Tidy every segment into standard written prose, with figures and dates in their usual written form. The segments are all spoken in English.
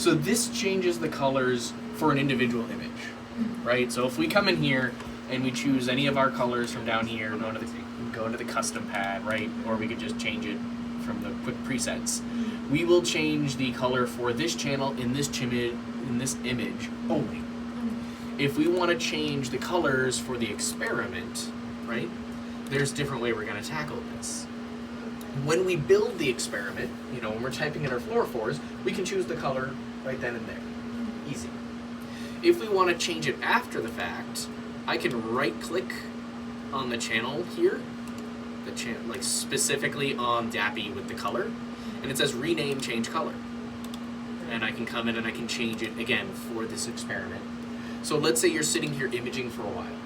So this changes the colors for an individual image, right? So if we come in here and we choose any of our colors from down here, go into the custom pad, right? Or we could just change it from the quick presets. We will change the color for this channel in this image only. If we want to change the colors for the experiment, right? There's a different way we're going to tackle this. When we build the experiment, when we're typing in our fluorophores, we can choose the color right then and there. Easy. If we want to change it after the fact, I can right-click on the channel here, like specifically on DAPI with the color, and it says rename, change color. And I can come in and I can change it again for this experiment. So let's say you're sitting here imaging for a while,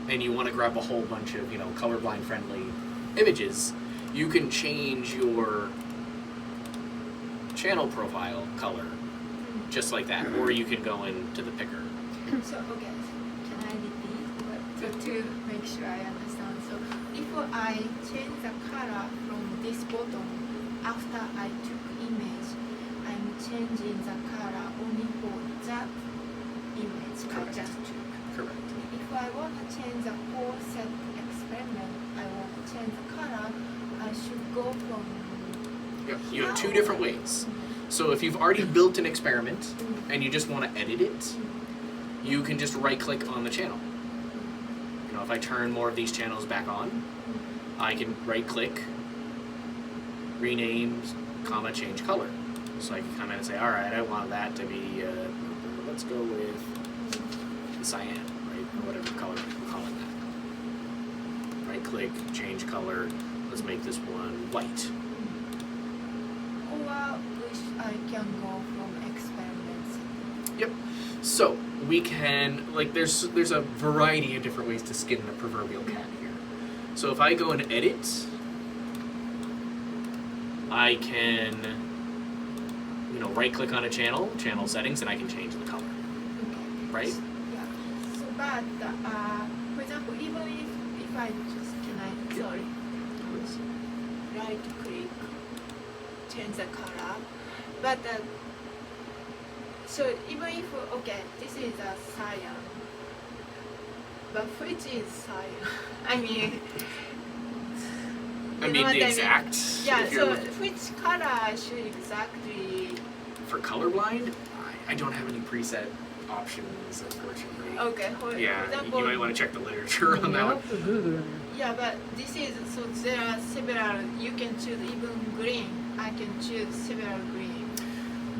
and you want to grab a whole bunch of, colorblind-friendly images. You can change your channel profile color just like that, or you can go into the picker. So, okay, can I repeat to make sure I understand? So, if I change the color from this bottom after I took image, I'm changing the color only for that image I just took. Correct. If I want to change the whole set experiment, I want to change the color, I should go from... Yep. You have two different ways. So if you've already built an experiment and you just want to edit it, you can just right-click on the channel. If I turn more of these channels back on, I can right-click, rename, change color. So I can come in and say, all right, I want that to be, let's go with the cyan, right? Or whatever color we're calling that. Right-click, change color. Let's make this one white. Or I can go from experiments. Yep. So we can, there's a variety of different ways to skin the proverbial cat here. So if I go and edit, I can, right-click on a channel settings, and I can change the color. Okay. Right? Yeah. So, but for example, even if I just right-click, change the color, but so even if this is a cyan, but which is cyan? I mean the exact. Yeah. So which color I should exactly? For colorblind, I don't have any preset options, unfortunately. Okay. Yeah, for example, you might want to check the literature on that one. Yeah, but this is so there are several. You can choose even green. I can choose several green.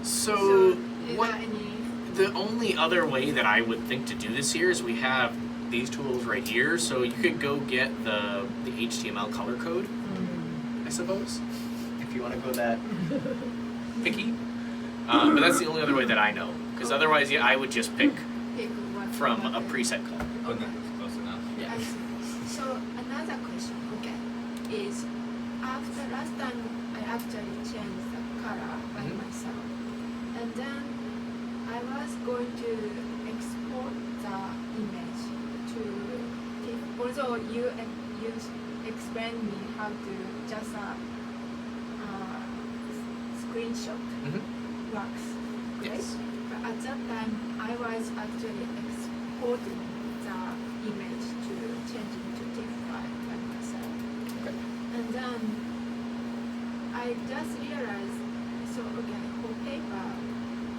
So what? There any? The only other way that I would think to do this here is we have these tools right here. So you could go get the HTML color code, I suppose, if you want to go that picky. But that's the only other way that I know. Because otherwise, I would just pick from a preset color. Okay, close enough. Yeah. I see. So another question, is after last time I actually changed the color by myself, and then I was going to export the image to, although you explained me how to just screenshot works. Yes. But at that time, I was actually exporting the image to change it to TIFF file by myself. Okay. And then I just realized, for paper,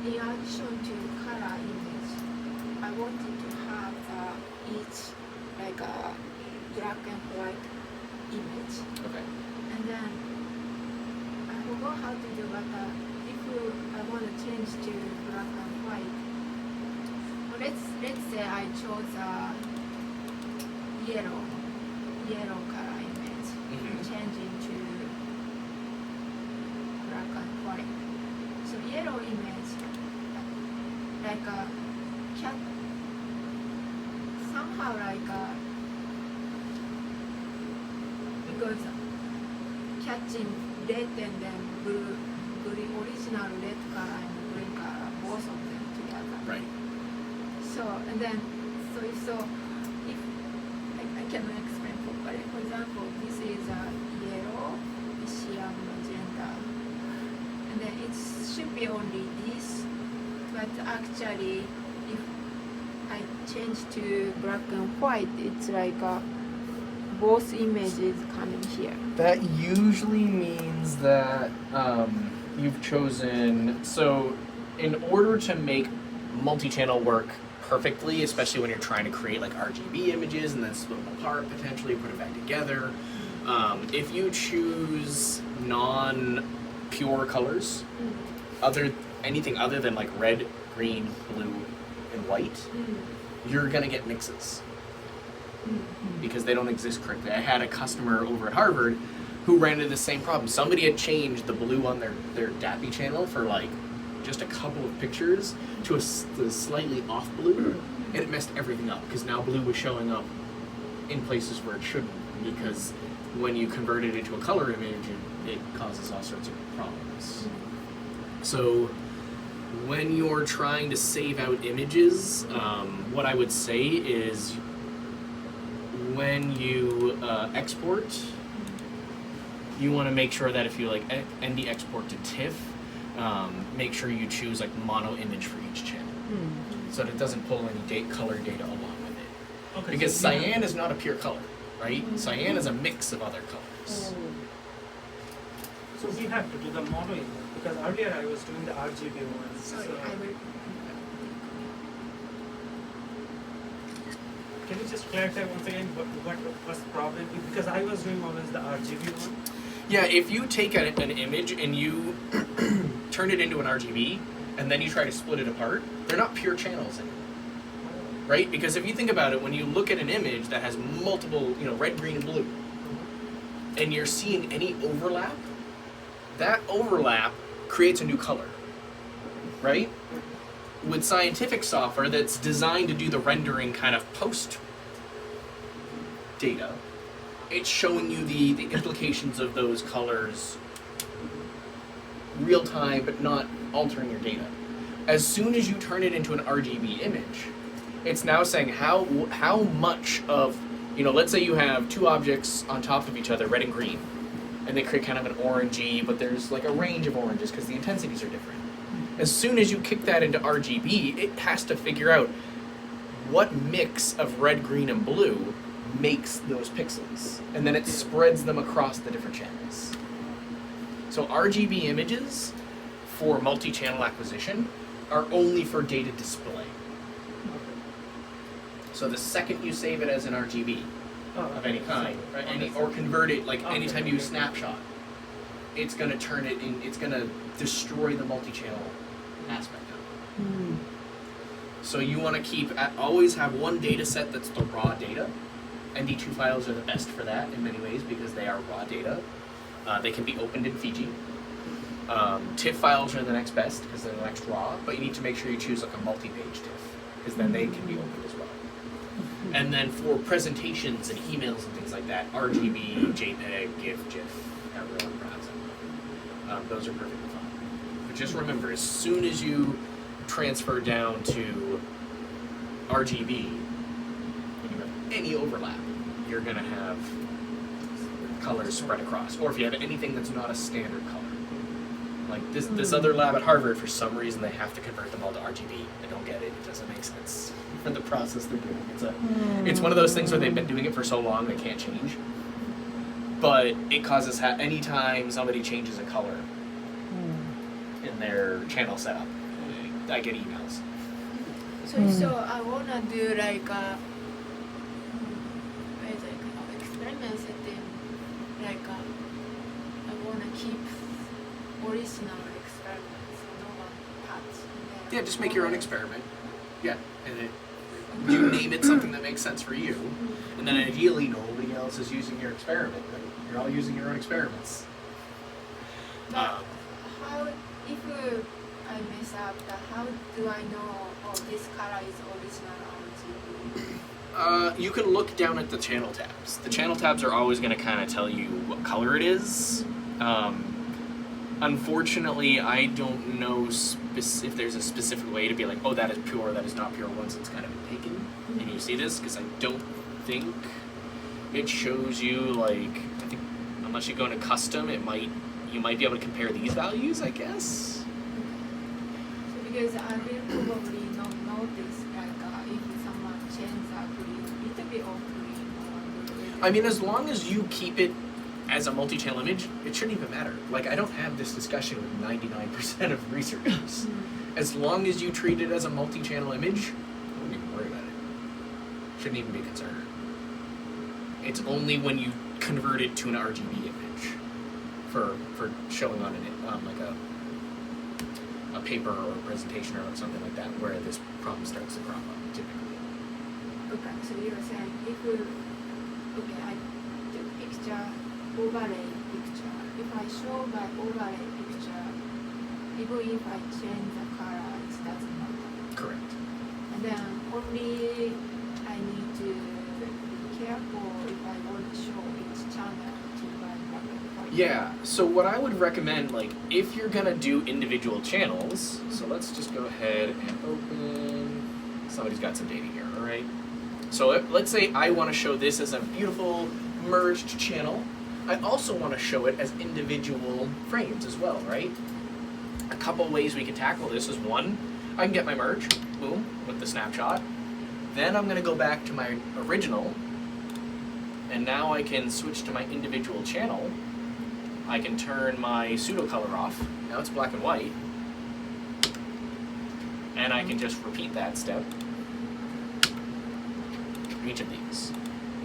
in addition to color image, I wanted to have each like a black and white image. Okay. And then I forgot how to do, but if I want to change to black and white, let's say I chose a yellow color image, change into black and white. So yellow image, like a cat, somehow like a, because catching red and then blue, original red color and green color, both of them together. Right. So and then if I cannot explain properly. For example, this is a yellow, this is a magenta, and then it should be only this but actually, if I change to black and white, it's like both images coming here. That usually means that you've chosen. So, in order to make multi-channel work perfectly, especially when you're trying to create like RGB images and then split them apart, potentially put it back together, if you choose non-pure colors, anything other than like red, green, blue, and white, you're gonna get mixes. Because they don't exist correctly. I had a customer over at Harvard who ran into the same problem. Somebody had changed the blue on their DAPI channel for like just a couple of pictures to the slightly off blue, and it messed everything up because now blue was showing up in places where it shouldn't, because when you convert it into a color image, it causes all sorts of problems. So when you're trying to save out images, what I would say is when you export, you want to make sure that if you like ND export to TIFF, make sure you choose like mono image for each channel, so that it doesn't pull any color data along with it. Okay, because so cyan is not a pure color, right? Cyan is a mix of other colors. So we have to do the mono image, because earlier I was doing the RGB ones. Sorry, so I will. Can you just clarify once again what was the problem? Because I was doing always the RGB one. Yeah, if you take an image and you turn it into an RGB and then you try to split it apart, they're not pure channels anymore, right? Because if you think about it, when you look at an image that has multiple, red, green, and blue, and you're seeing any overlap, that overlap creates a new color, right? With scientific software that's designed to do the rendering kind of post data, it's showing you the implications of those colors real time, but not altering your data. As soon as you turn it into an RGB image, it's now saying how much of, let's say you have two objects on top of each other, red and green, and they create kind of an orangey, but there's like a range of oranges because the intensities are different. As soon as you kick that into RGB, it has to figure out what mix of red, green, and blue makes those pixels, and then it spreads them across the different channels. So RGB images for multi-channel acquisition are only for data display. So the second you save it as an RGB of any kind, right, or convert it, like anytime you snapshot, it's going to turn it in, it's going to destroy the multi-channel aspect of it. So you want to always have one data set that's the raw data. ND2 files are the best for that in many ways because they are raw data. They can be opened in Fiji. TIFF files are the next best because they're the next raw, but you need to make sure you choose like a multi-page TIFF because then they can be opened as well. And then for presentations and emails and things like that, RGB, JPEG, GIF, GIF, however you want to pronounce it, those are perfectly fine. But just remember, as soon as you transfer down to RGB, when you have any overlap, you're going to have colors spread across. Or if you have anything that's not a standard color. Like this other lab at Harvard, for some reason they have to convert them all to RGB. I don't get it. It doesn't make sense for the process they're doing. It's one of those things where they've been doing it for so long they can't change. But it causes anytime somebody changes a color in their channel setup, I get emails. So I wanna do like experiments setting, like I wanna keep original experiments, no one parts. Yeah, just make your own experiment. Yeah, and you name it something that makes sense for you, and then ideally nobody else is using your experiment. Right? You're all using your own experiments. But how, if I mess up, how do I know this color is original RGB? You can look down at the channel tabs. The channel tabs are always going to kind of tell you what color it is. Unfortunately, I don't know if there's a specific way to be like, oh, that is pure, that is not pure, once it's kind of been taken. And you see this, because I don't think it shows you, like, I think unless you go into custom, you might be able to compare these values, I guess. So Because I will probably not notice like if someone changes the green, little bit of green or I mean, as long as you keep it as a multi-channel image, it shouldn't even matter. Like, I don't have this discussion with 99% of researchers. As long as you treat it as a multi-channel image, I wouldn't even worry about it. Shouldn't even be a concern. It's only when you convert it to an RGB image for showing on like a paper or a presentation or something like that, where this problem starts to crop up typically. Okay, so you're saying if I do picture, overlay picture, if I show my overlay picture, even if I change the color, it doesn't matter. Correct. And then only I need to be careful if I want to show each channel to my black. Yeah, so what I would recommend, like, if you're gonna do individual channels, so let's just go ahead and open, somebody's got some data here, all right? So let's say I want to show this as a beautiful merged channel. I also want to show it as individual frames as well, right? A couple ways we can tackle this is, one, I can get my merge, boom, with the snapshot. Then I'm gonna go back to my original, and now I can switch to my individual channel. I can turn my pseudo color off. Now it's black and white. And I can just repeat that step. Each of these.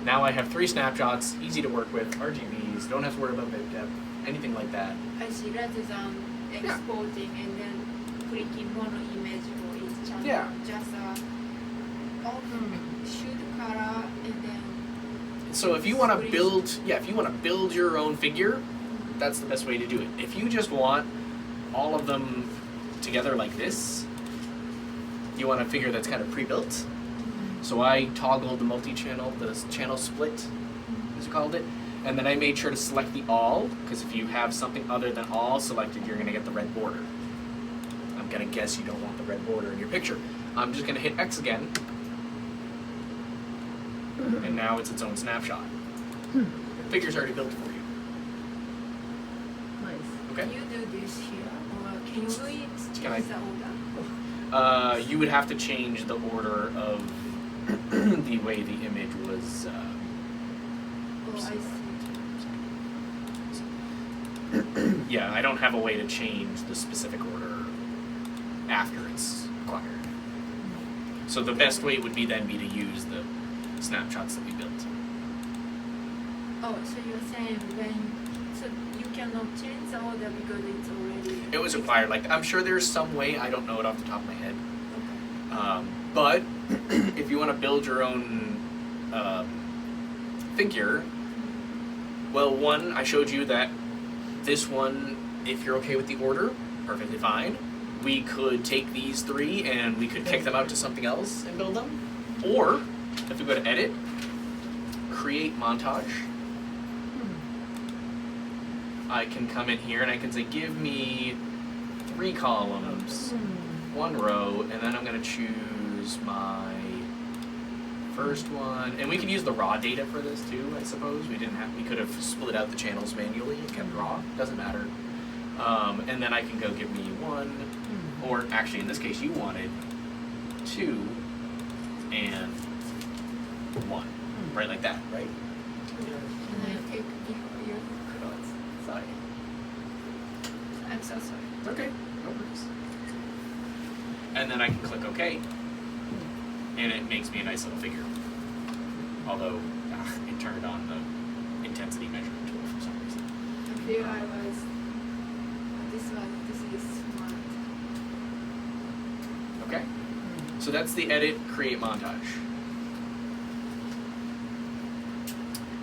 Now I have 3 snapshots, easy to work with, RGBs, don't have to worry about bit depth, anything like that. I see, rather than exporting and then clicking one image for each channel. Yeah. Just shoot color and then. So if you want to build your own figure, that's the best way to do it. If you just want all of them together like this, you want a figure that's kind of pre-built. So I toggled the multi-channel, the channel split, as you called it, and then I made sure to select the all, because if you have something other than all selected, you're going to get the red border. I'm going to guess you don't want the red border in your picture. I'm just going to hit X again, and now it's its own snapshot. The figure's already built for you. Nice. Okay? Can you do this here, or can you change Can I- the order? You would have to change the order of the way the image was. Oh, I see. Yeah, I don't have a way to change the specific order after it's acquired. So the best way would be then to use the snapshots that we built. Oh, so you're saying so you cannot change the order because it's already. It was acquired like that. I'm sure there's some way, I don't know it off the top of my head. Okay. But if you want to build your own figure, well, one, I showed you that this one, if you're okay with the order, perfectly fine. We could take these 3 and we could kick them out to something else and build them. Or, if we go to edit, create montage, I can come in here and I can say, give me 3 columns, 1 row, and then I'm going to choose my first one. And we could use the raw data for this too, I suppose. We could have split out the channels manually and kept raw. Doesn't matter. And then I can go give me 1, or actually in this case you wanted 2 and 1, right, like that, right? Can I take your clothes? Sorry. I'm so sorry. It's okay, no worries. And then I can click OK, and it makes me a nice little figure. Although it turned on the intensity measurement tool for some reason. I feel I was. This is smart. Okay, so that's the edit, create montage.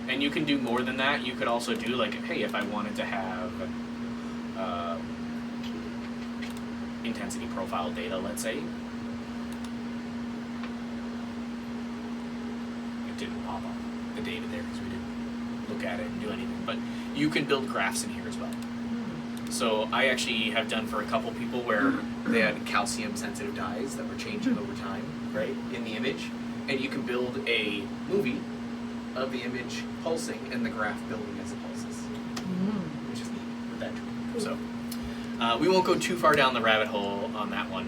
And you can do more than that. You could also do like, hey, if I wanted to have intensity profile data, let's say. It didn't pop up the data there because we didn't look at it and do anything. But you can build graphs in here as well. So I actually have done for a couple people where they had calcium sensitive dyes that were changing over time, right, in the image. And you can build a movie of the image pulsing and the graph building as it pulses, which is neat with that tool. So we won't go too far down the rabbit hole on that one.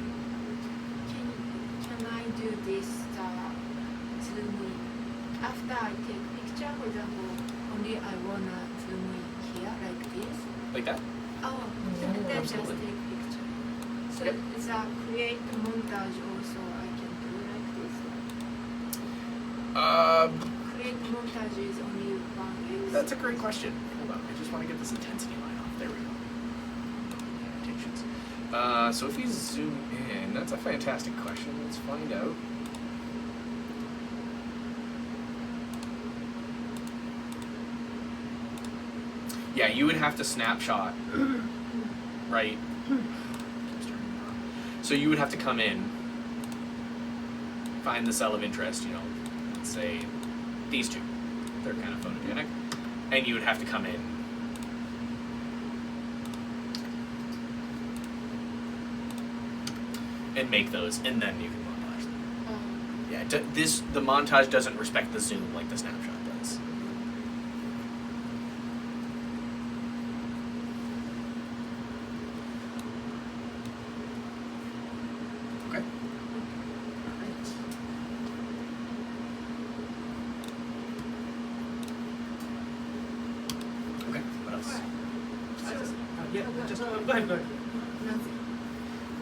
do this zoom in. After I take picture, for example, only I wanna zoom in here like this. Like that? Oh, and then just absolutely. take picture. So Yep. it's a create montage also I can do like this. Create montage is only one way. That's a great question. Hold on, I just want to get this intensity line off. There we go. Annotations. So if we zoom in, that's a fantastic question. Let's find out. Yeah, you would have to snapshot, right? So you would have to come in, find the cell of interest, you know, let's say these two. They're kind of photogenic. And you would have to come in. And make those, and then you can montage them. Yeah, the montage doesn't respect the zoom like the snapshot does. Okay. Alright. Okay, what else? Go ahead. Nothing.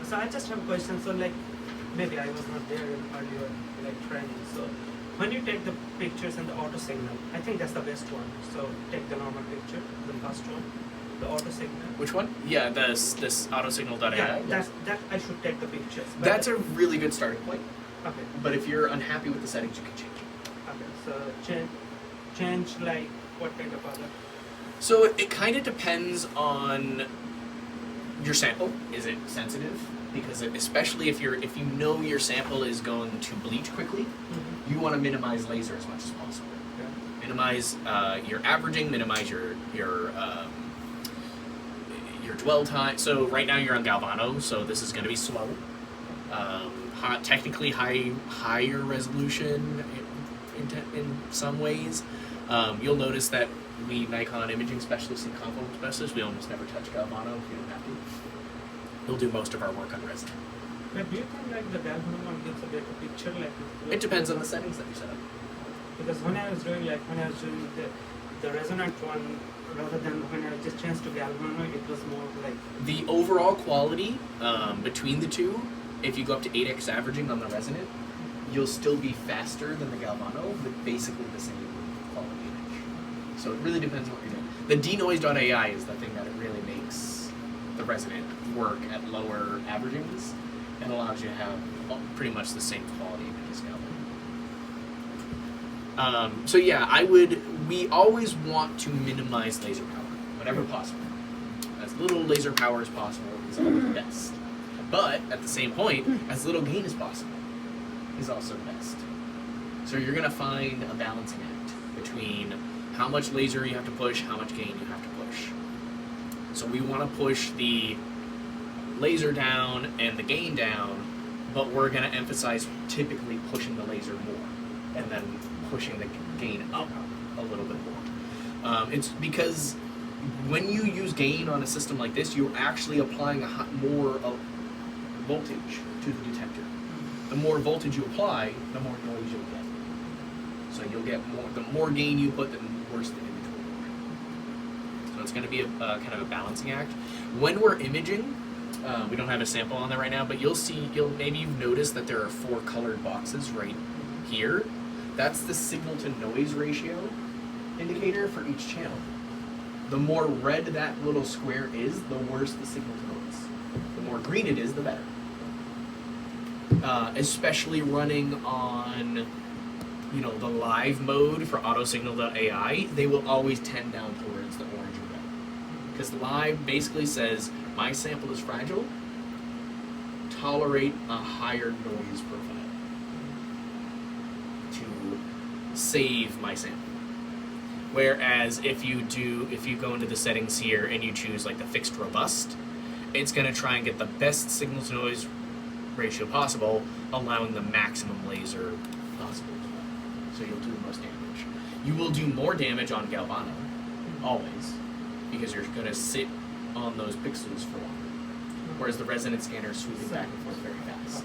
So I just have a question. So like, maybe I was not there in earlier like training. So when you take the pictures and the auto signal, I think that's the best one. So take the normal picture, the first one, the auto signal. Which one? Yeah, this autosignal.ai. Yeah, that I should take the pictures. But That's a really good starting point. okay. But if you're unhappy with the settings, you can change it. Okay. So change like what kind of other? So it kind of depends on your sample. Is it sensitive? Because especially if you know your sample is going to bleach quickly, you want to minimize laser as much as possible. Yeah. Minimize your averaging. Minimize your dwell time. So right now you're on Galvano, so this is going to be slow. Technically higher resolution in some ways. You'll notice that we Nikon imaging specialists and confocal specialists, we almost never touch Galvano if we don't have to. We'll do most of our work on resin. But do you think like the Galvano one gives a better picture? Like It depends on the settings that you set up. Because when I was doing the resonant one, rather than when I just changed to Galvano, it was more like The overall quality between the two, if you go up to 8x averaging on the resonant, you'll still be faster than the Galvano with basically the same quality image. So it really depends on what you're doing. The denoise.ai is the thing that it really makes the resonant work at lower averagings and allows you to have pretty much the same quality image as Galvano. So yeah, we always want to minimize laser power whenever possible. As little laser power as possible is always best. But at the same point, as little gain as possible is also best. So you're gonna find a balancing act between how much laser you have to push, how much gain you have to push. So we want to push the laser down and the gain down, but we're gonna emphasize typically pushing the laser more and then pushing the gain up a little bit more. It's because when you use gain on a system like this, you're actually applying more voltage to the detector. The more voltage you apply, the more noise you'll get. So you'll get more. The more gain you put, the worse the image will look. So it's going to be a kind of a balancing act. When we're imaging, we don't have a sample on there right now, but maybe you've noticed that there are 4 colored boxes right here. That's the signal to noise ratio indicator for each channel. The more red that little square is, the worse the signal to noise. The more green it is, the better. Especially running on, the live mode for AutoSignal.ai, they will always tend down towards the orange and red. Because live basically says, my sample is fragile, tolerate a higher noise profile to save my sample. Whereas if you go into the settings here and you choose like the fixed robust, it's going to try and get the best signal to noise ratio possible, allowing the maximum laser possible as well. So you'll do the most damage. You will do more damage on Galvano, always, because you're going to sit on those pixels for longer. Whereas the resonant scanner is sweeping back and forth very fast.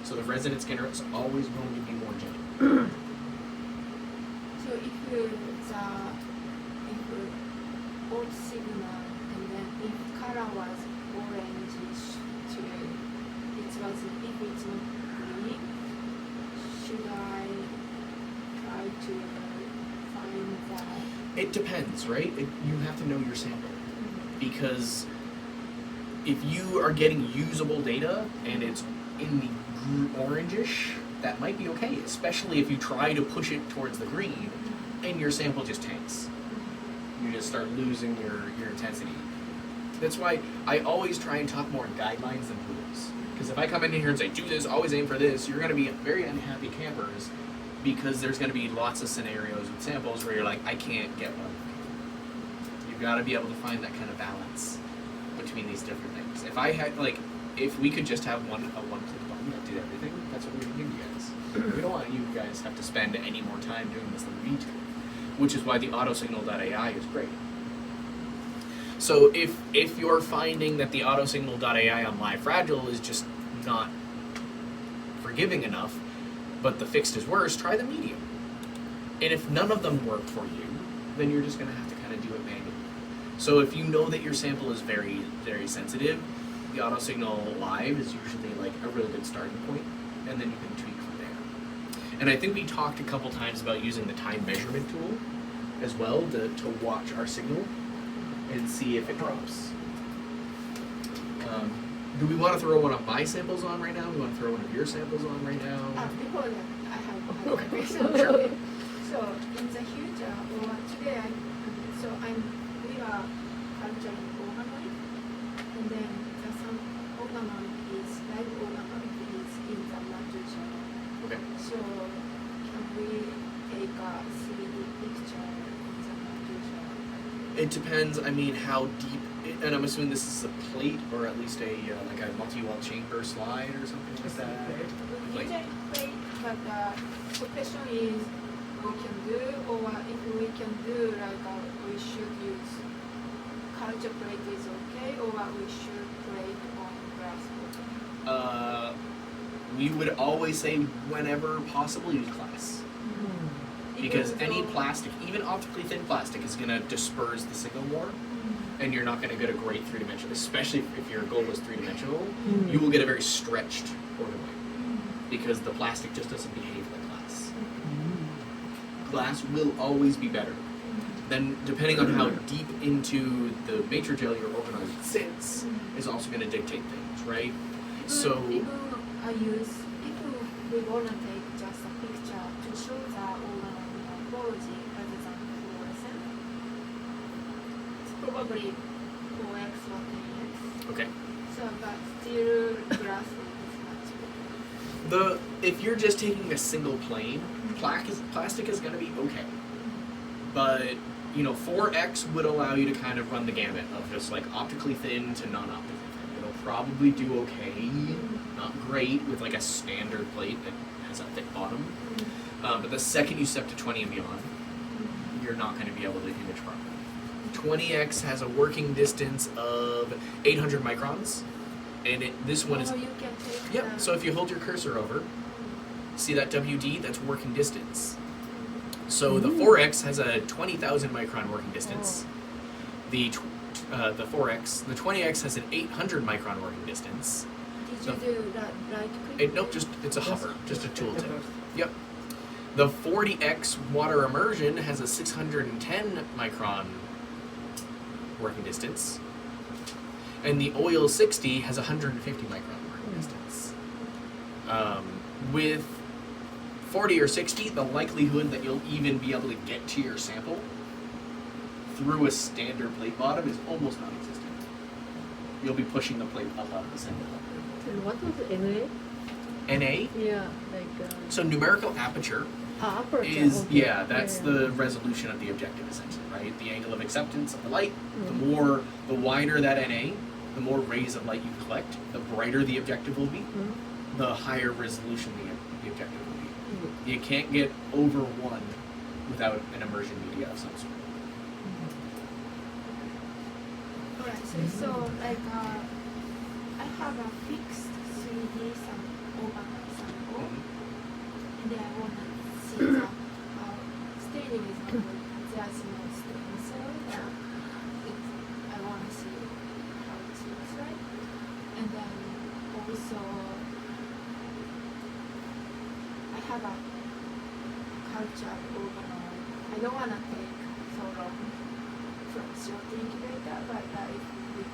So the resident scanner is always going to be more genuine. So if old signal and then if color was orangish to if it's not green, should I try to find that? It depends, right? You have to know your sample. Because if you are getting usable data and it's in the orangish, that might be okay, especially if you try to push it towards the green and your sample just tanks. You just start losing your intensity. That's why I always try and talk more in guidelines than rules. Because if I come in here and say, do this, always aim for this, you're going to be very unhappy campers because there's going to be lots of scenarios with samples where you're like, I can't get one. You've got to be able to find that kind of balance between these different things. If I had, like, if we could just have a one-click button that did everything, that's what we would give you guys. We don't want you guys to have to spend any more time doing this than we need to, which is why the AutoSignal.ai is great. So if you're finding that the AutoSignal.ai on LiveFragile is just not forgiving enough, but the fixed is worse, try the medium. And if none of them work for you, then you're just going to have to kind of do it manually. So if you know that your sample is very, very sensitive, the AutoSignal Live is usually like a really good starting point, and then you can tweak from there. And I think we talked a couple times about using the time measurement tool as well to watch our signal and see if it drops. Do we want to throw one of my samples on right now? We want to throw one of your samples on right now? Before that, I have a Okay. question. Sure. So in the future, or today, we are culturing organoid, and then some organoid is live organoid is in the matrix. Okay. So can we take a 3D picture in the matrix? It depends. I mean, how deep. And I'm assuming this is a plate or at least a like a multi-wall chamber slide or something like that. Like- Usually plate, but the question is we can do, or if we can do we should use culture plate is okay, or we should plate on glass board. We would always say whenever possible use glass. Because Even any though- plastic, even optically thin plastic, is going to disperse the signal more, and you're not going to get a great three-dimensional, especially if your goal is three-dimensional, you will get a very stretched organoid, because the plastic just doesn't behave like glass. Glass will always be better. Then, depending on how deep into the matrigel your organoid sits, is also going to dictate things, right? So, even if we wanna take just a picture to show the organoid morphology rather than fluorescent, it's probably 4x or 10x. okay. So, but still glass is much better. If you're just taking a single plane, plastic is going to be okay. But, 4X would allow you to kind of run the gamut of just like optically thin to non-optically thin. It'll probably do okay, not great with like a standard plate that has a thick bottom. But the second you step to 20 and beyond, you're not going to be able to image properly. 20X has a working distance of 800 microns, and this one is... Oh, you can take Yep, the- so if you hold your cursor over, see that WD? That's working distance. So the 4X has a 20,000 micron working distance. The 4X, the 20X has an 800 micron working distance. Did you do that right quick? Nope, it's a hover, just a tooltip. Yep. The 40X water immersion has a 610 micron working distance. And the oil 60 has 150 micron working distance. With 40 or 60, the likelihood that you'll even be able to get to your sample through a standard plate bottom is almost non-existent. You'll be pushing the plate up out of the sample. And what was NA? NA, Yeah, like so numerical aperture, aperture. is, okay. yeah, that's the resolution of the objective essentially, right? The angle of acceptance of the light. The wider that NA, the more rays of light you collect, the brighter the objective will be, the higher resolution the objective will be. You can't get over 1 without an immersion media of some sort. Alright, so like I have a fixed 3D some organoid sample. have a culture of organoid. I don't want to take so long from short incubator, but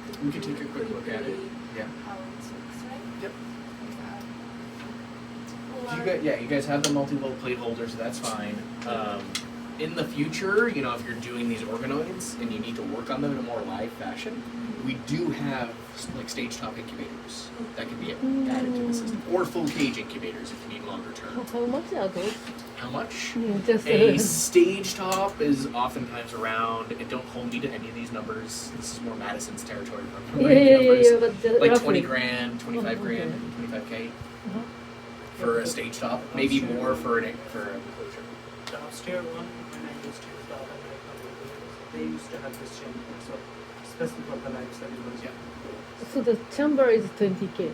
if We could take a quick look at it. quickly Yeah. how it looks like. Yep. Or You guys have the multi-volt plate holders. That's fine. In the future, you know, if you're doing these organoids and you need to work on them in a more live fashion, we do have like stage top incubators that can be added to the system, or full cage incubators if you need longer term. How much are those? How much? Just A stage top is oftentimes around, and don't hold me to any of these numbers. This is more Madison's territory. Numbers. but just Like roughly. 20 grand, 25 Oh, grand, okay. 25K Uh-huh. for a stage top. Maybe more for an enclosure. The upstairs one, when I used to use the other they used to have this chamber, so especially for the live cellulose. Yeah. So the chamber is 20K.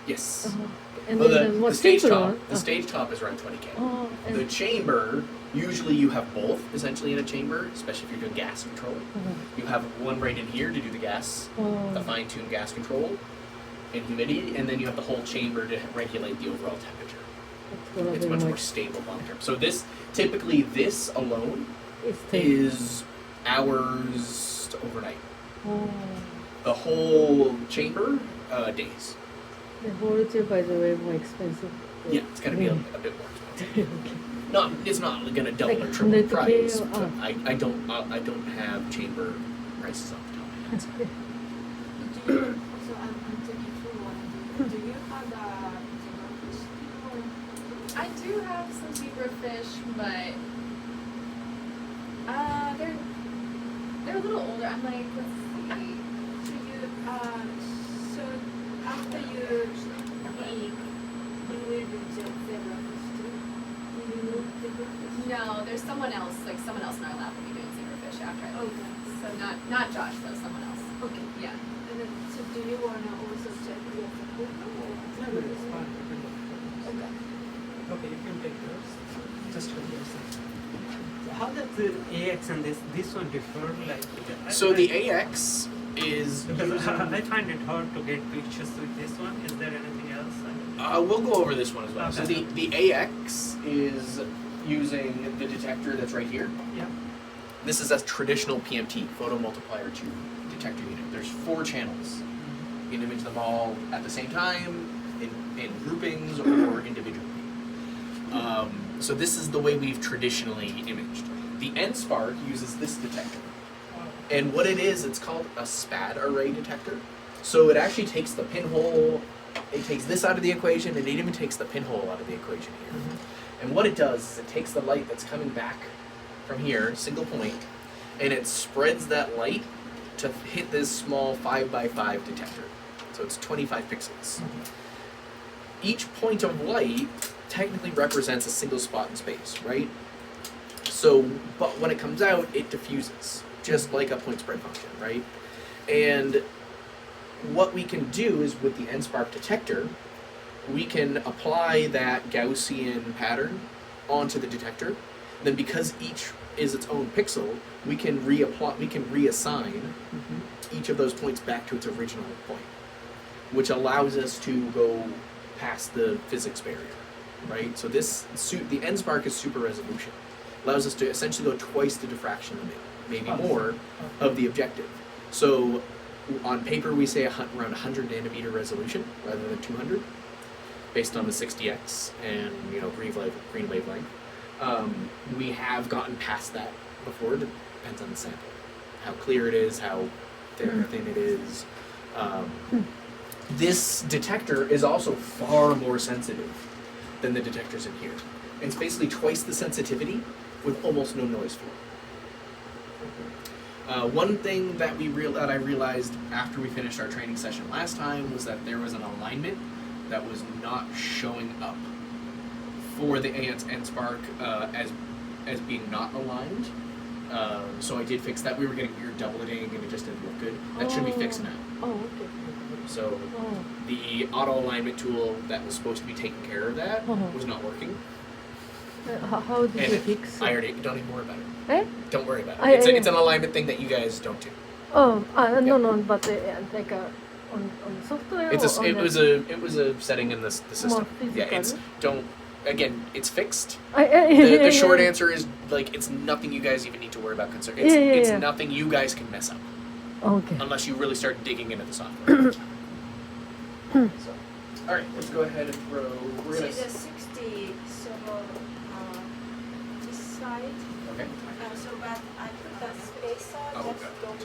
Yes. Uh-huh. And Well, then the more the stage simpler top. one. The stage top is around 20K. Oh, and The chamber, usually you have both essentially in a chamber, especially if you're doing gas control. You have one right in here to do the gas, the fine-tuned gas control and humidity, and then you have the whole chamber to regulate the overall temperature. it's gonna It's be much more much. stable long term. So typically this alone It's 10. is hours to overnight. Oh. The whole chamber, days. The whole chamber is way more expensive. Yeah, it's gonna be a bit more expensive. It's not gonna double Like or triple 100K price. or- But I don't have chamber prices off the top of my head. do you, so I'm taking full one. Do you have the zebrafish? Or I do have some zebrafish, but they're a little older. I'm like, let's see. so you so after you eat, you will do zebrafish too. You will do zebrafish. No, there's someone else. Like someone else in our lab will be doing zebrafish after I leave. Okay. So not Josh though, someone else. Okay. Yeah. And then, so do you wanna also check your proposal or? No, no, it's fine. You can look at Okay. it. Okay, you can take yours. Just hold yours. So how does the AX and this one differ? Like, So the AX is because using, I find it hard to get pictures with this one. Is there anything else? we'll go over this one as well. So Okay. the AX is using the detector that's right here. Yeah. This is a traditional PMT, photomultiplier tube detector unit. There's 4 channels. You can image them all at the same time, in groupings or individually. So this is the way we've traditionally imaged. The NSPARC uses this detector. And what it is, it's called a SPAD array detector. So it actually takes the pinhole, it takes this out of the equation, and it even takes the pinhole out of the equation here. And what it does is it takes the light that's coming back from here, single point, and it spreads that light to hit this small 5x5 detector. So it's 25 pixels. Each point of light technically represents a single spot in space, right? So, but when it comes out, it diffuses, just like a point spread function, right? And what we can do is with the NSPARC detector, we can apply that Gaussian pattern onto the detector. Then because each is its own pixel, we can reassign each of those points back to its original point, which allows us to go past the physics barrier, right? So the NSPARC is super resolution. Allows us to essentially go twice the diffraction limit, maybe more, of the objective. So on paper we say around 100 nanometer resolution rather than 200, based on the 60x and green wavelength. We have gotten past that before. It depends on the sample, how clear it is, how thin it is. This detector is also far more sensitive than the detectors in here. It's basically twice the sensitivity with almost no noise floor. One thing that I realized after we finished our training session last time was that there was an alignment that was not showing up for the NSPARC as being not aligned. So I did fix that. We were getting weird doubleting and it just didn't look good. That should be fixed now. Oh, okay. So Oh. the auto alignment tool that was supposed to be taking care of that was not working. How did you And fix it? I already don't even worry about it. Eh? Don't worry about it. I- It's an alignment thing that you guys don't do. Oh, no, but like on software It's or on it was a setting in the system. More Yeah, physical? again, it's fixed. The The short answer is like it's nothing you guys even need to worry about concern. It's, it's nothing you guys can mess up Okay. unless you really start digging into the software. So, all right, let's go ahead and throw. We're See gonna. the 60, so this side. Okay. So but I put the spacer Oh, just okay. don't